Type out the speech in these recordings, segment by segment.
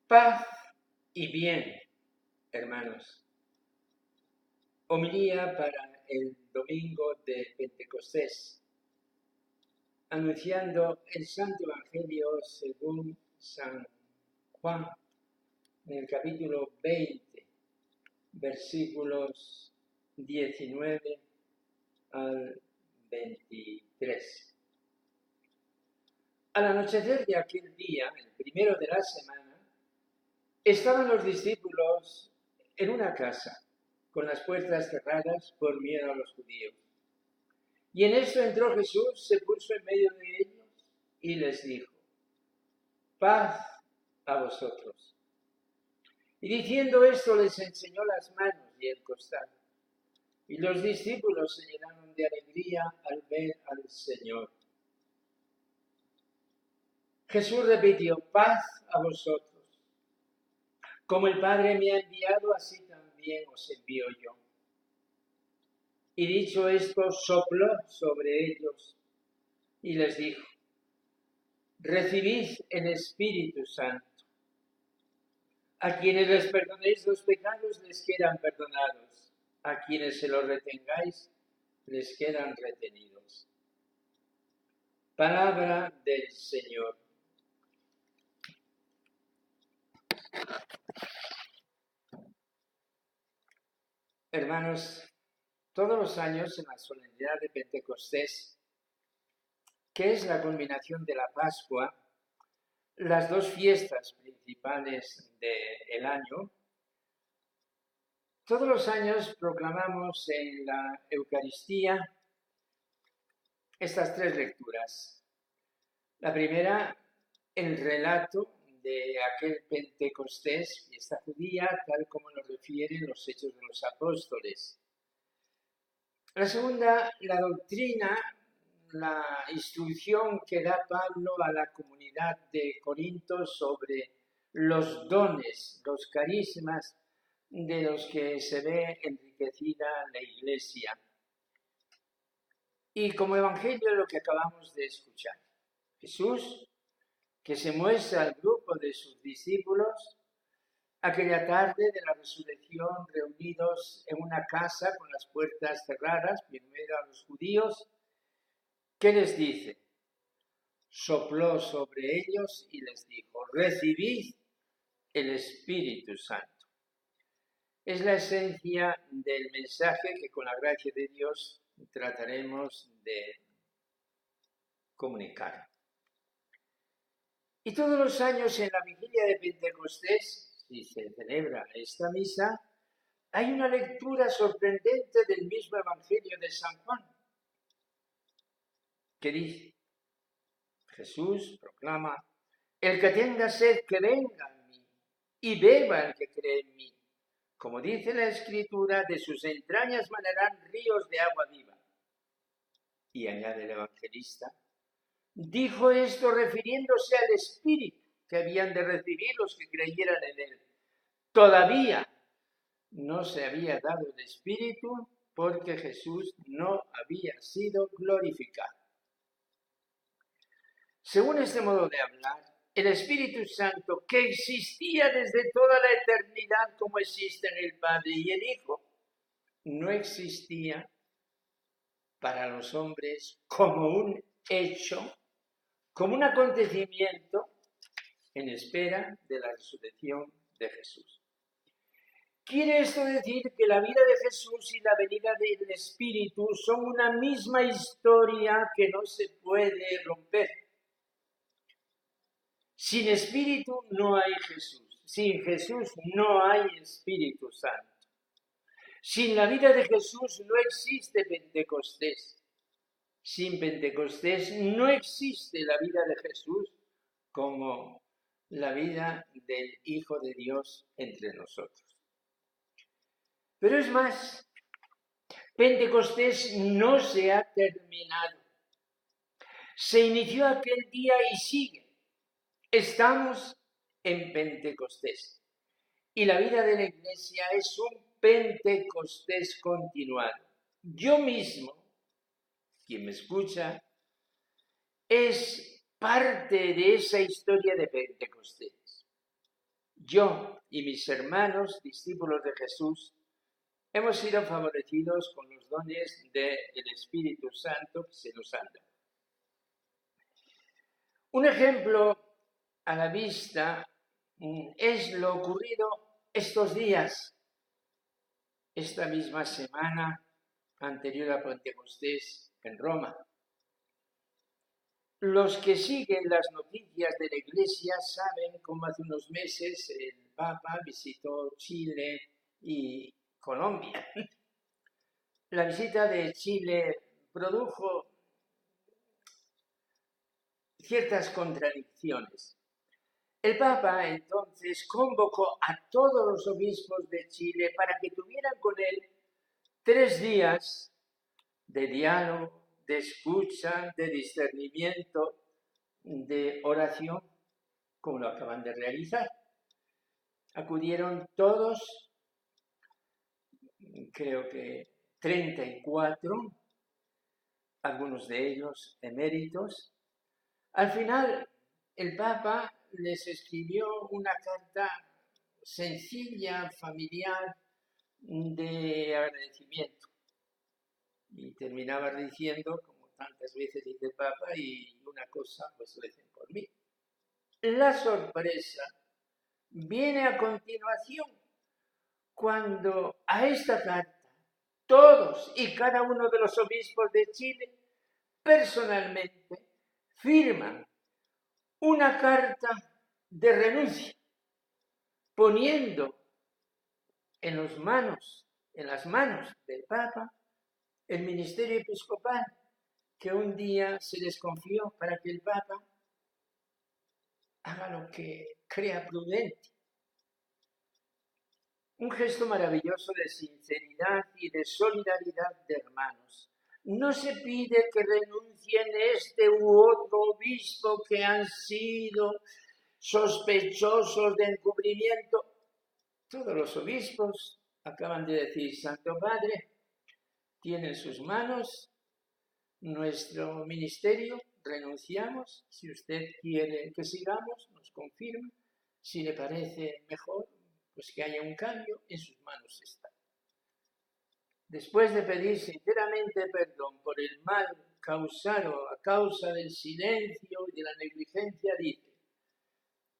Paz y bien, hermanos. Homilía para el domingo de Pentecostés, anunciando el Santo Evangelio según San Juan, en el capítulo 20, versículos 19 al 23. Al anochecer de aquel día, el primero de la semana, estaban los discípulos en una casa, con las puertas cerradas por miedo a los judíos. Y en esto entró Jesús, se puso en medio de ellos y les dijo: paz a vosotros. Y diciendo esto les enseñó las manos y el costado. Y los discípulos se llenaron de alegría al ver al Señor. Jesús repitió: paz a vosotros. Como el Padre me ha enviado, así también os envío yo. Y dicho esto, sopló sobre ellos y les dijo: recibid el Espíritu Santo. A quienes les perdonéis los pecados les quedan perdonados. A quienes se los retengáis les quedan retenidos. Palabra del Señor. Hermanos, todos los años en la solemnidad de Pentecostés, que es la culminación de la Pascua, las dos fiestas principales del año, todos los años proclamamos en la Eucaristía estas tres lecturas. La primera, el relato de aquel Pentecostés, fiesta judía, tal como nos refieren los Hechos de los Apóstoles. La segunda, la doctrina, la instrucción que da Pablo a la comunidad de Corinto sobre los dones, los carismas de los que se ve enriquecida la Iglesia. Y como evangelio lo que acabamos de escuchar. Jesús, que se muestra al grupo de sus discípulos aquella tarde de la resurrección, reunidos en una casa con las puertas cerradas, primero a los judíos. ¿Qué les dice? Sopló sobre ellos y les dijo: recibid el Espíritu Santo. Es la esencia del mensaje que con la gracia de Dios trataremos de comunicar. Y todos los años en la vigilia de Pentecostés, si se celebra esta misa, hay una lectura sorprendente del mismo Evangelio de San Juan, que dice: Jesús proclama: el que tenga sed, que venga a mí, y beba el que cree en mí. Como dice la Escritura, de sus entrañas manarán ríos de agua viva. Y añade el evangelista: dijo esto refiriéndose al Espíritu que habían de recibir los que creyeran en él. Todavía no se había dado el Espíritu porque Jesús no había sido glorificado. Según este modo de hablar, el Espíritu Santo, que existía desde toda la eternidad como existen el Padre y el Hijo, no existía para los hombres como un hecho, como un acontecimiento en espera de la resurrección de Jesús. ¿Quiere esto decir que la vida de Jesús y la venida del Espíritu son una misma historia que no se puede romper? Sin Espíritu no hay Jesús. Sin Jesús no hay Espíritu Santo. Sin la vida de Jesús no existe Pentecostés. Sin Pentecostés no existe la vida de Jesús como la vida del Hijo de Dios entre nosotros. Pero es más, Pentecostés no se ha terminado. Se inició aquel día y sigue. Estamos en Pentecostés. Y la vida de la Iglesia es un Pentecostés continuado. Yo mismo, quien me escucha, es parte de esa historia de Pentecostés. yo y mis hermanos, discípulos de Jesús, hemos sido favorecidos con los dones del Espíritu Santo que se nos han dado. Un ejemplo a la vista es lo ocurrido estos días, esta misma semana anterior a Pentecostés en Roma. Los que siguen las noticias de la Iglesia saben cómo hace unos meses el Papa visitó Chile y Colombia. La visita de Chile produjo ciertas contradicciones. El Papa entonces convocó a todos los obispos de Chile para que tuvieran con él 3 días de diálogo, de escucha, de discernimiento, de oración, como lo acaban de realizar. Acudieron todos, creo que 34, algunos de ellos eméritos. Al final, el Papa les escribió una carta sencilla, familiar, de agradecimiento. Y terminaba diciendo, como tantas veces dice el Papa, y una cosa, pues recen por mí. La sorpresa viene a continuación, cuando a esta carta todos y cada uno de los obispos de Chile personalmente firman una carta de renuncia, poniendo en las manos del Papa el ministerio episcopal que un día se les confió para que el Papa haga lo que crea prudente. Un gesto maravilloso de sinceridad y de solidaridad de hermanos. No se pide que renuncien este u otro obispo que han sido sospechosos de encubrimiento. Todos los obispos acaban de decir, Santo Padre, tiene en sus manos nuestro ministerio, renunciamos. Si usted quiere que sigamos, nos confirma. Si le parece mejor, pues que haya un cambio, en sus manos está. Después de pedir sinceramente perdón por el mal causado a causa del silencio y de la negligencia, dice: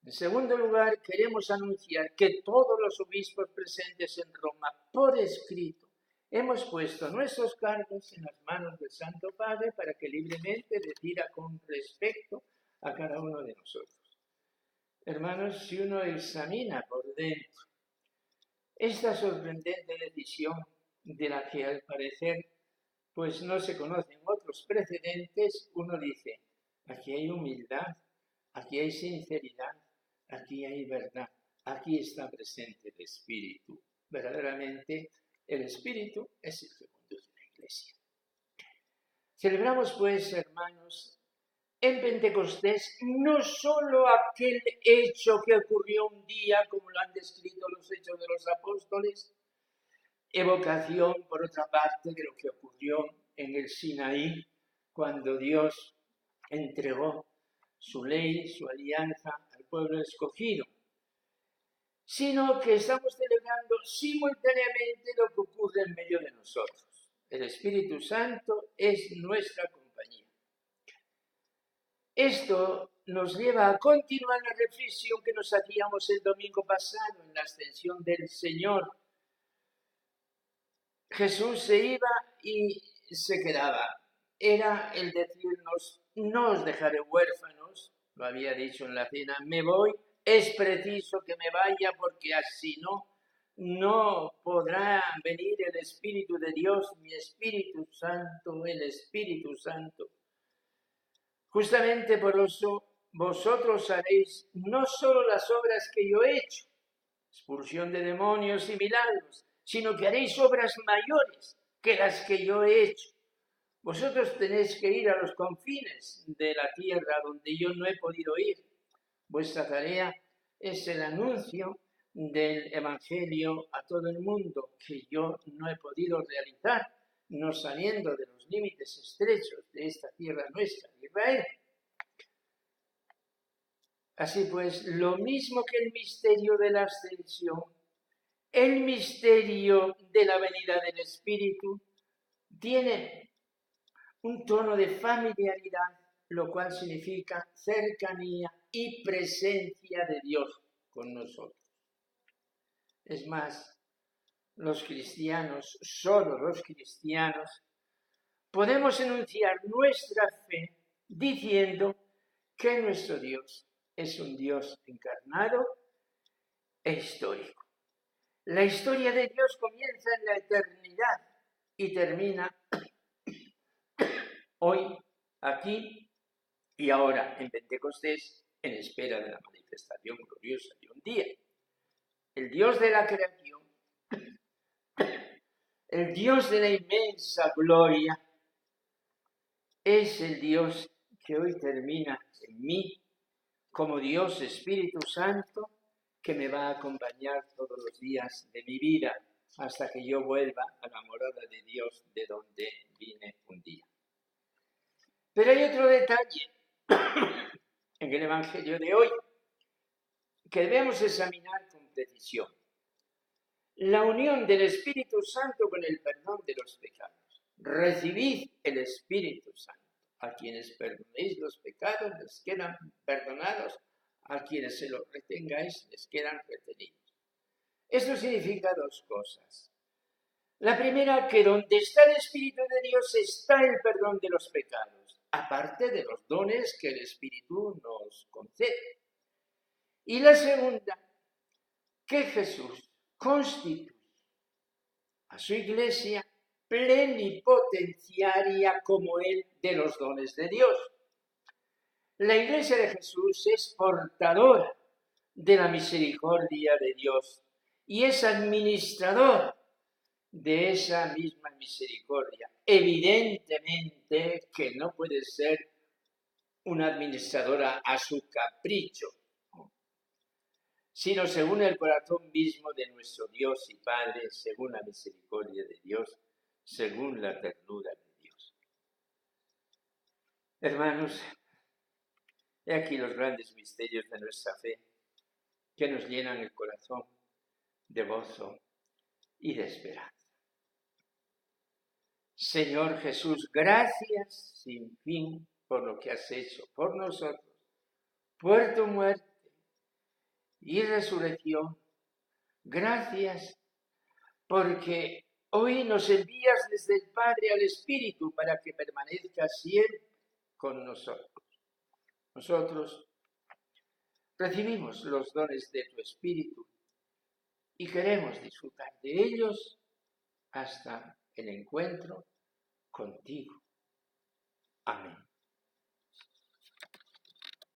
en segundo lugar, queremos anunciar que todos los obispos presentes en Roma, por escrito, hemos puesto nuestros cargos en las manos del Santo Padre para que libremente decida con respecto a cada uno de nosotros. Hermanos, si uno examina por dentro esta sorprendente decisión, de la que al parecer pues no se conocen otros precedentes, uno dice, aquí hay humildad, aquí hay sinceridad, aquí hay verdad, aquí está presente el Espíritu. Verdaderamente el Espíritu es el que conduce la Iglesia. Celebramos pues, hermanos, en Pentecostés no solo aquel hecho que ocurrió un día, como lo han descrito los Hechos de los Apóstoles, evocación, por otra parte, de lo que ocurrió en el Sinaí, cuando Dios entregó su ley, su alianza al pueblo escogido, sino que estamos celebrando simultáneamente lo que ocurre en medio de nosotros. El Espíritu Santo es nuestra compañía. Esto nos lleva a continuar la reflexión que nos hacíamos el domingo pasado en la ascensión del Señor. Jesús se iba y se quedaba. Era el decirnos, no os dejaré huérfanos, lo había dicho en la cena, me voy, es preciso que me vaya porque así no podrá venir el Espíritu de Dios, mi Espíritu Santo, el Espíritu Santo. Justamente por eso vosotros haréis no solo las obras que yo he hecho, expulsión de demonios y milagros, sino que haréis obras mayores que las que yo he hecho. Vosotros tenéis que ir a los confines de la tierra donde yo no he podido ir. Vuestra tarea es el anuncio del Evangelio a todo el mundo, que yo no he podido realizar, no saliendo de los límites estrechos de esta tierra nuestra, de Israel. Así pues, lo mismo que el misterio de la ascensión, el misterio de la venida del Espíritu tiene un tono de familiaridad, lo cual significa cercanía y presencia de Dios con nosotros. Es más, los cristianos, solo los cristianos, podemos enunciar nuestra fe diciendo que nuestro Dios es un Dios encarnado e histórico. La historia de Dios comienza en la eternidad y termina hoy, aquí y ahora en Pentecostés, en espera de la manifestación gloriosa de un día. El Dios de la creación, el Dios de la inmensa gloria, es el Dios que hoy termina en mí como Dios Espíritu Santo, que me va a acompañar todos los días de mi vida hasta que yo vuelva a la morada de Dios de donde vine un día. Pero hay otro detalle en el Evangelio de hoy que debemos examinar con precisión. La unión del Espíritu Santo con el perdón de los pecados. Recibid el Espíritu Santo. A quienes perdonéis los pecados les quedan perdonados, a quienes se los retengáis les quedan retenidos. Esto significa dos cosas. La primera, que donde está el Espíritu de Dios está el perdón de los pecados, aparte de los dones que el Espíritu nos concede. Y la segunda, que Jesús constituye a su iglesia plenipotenciaria como él de los dones de Dios. La iglesia de Jesús es portadora de la misericordia de Dios y es administrador de esa misma misericordia. Evidentemente que no puede ser una administradora a su capricho, sino según el corazón mismo de nuestro Dios y Padre, según la misericordia de Dios, según la ternura de Dios. Hermanos, he aquí los grandes misterios de nuestra fe que nos llenan el corazón de gozo y de esperanza. Señor Jesús, gracias sin fin por lo que has hecho por nosotros, por tu muerte y resurrección. Gracias porque hoy nos envías desde el Padre al Espíritu para que permanezca siempre con nosotros. Nosotros recibimos los dones de tu Espíritu y queremos disfrutar de ellos hasta el encuentro contigo.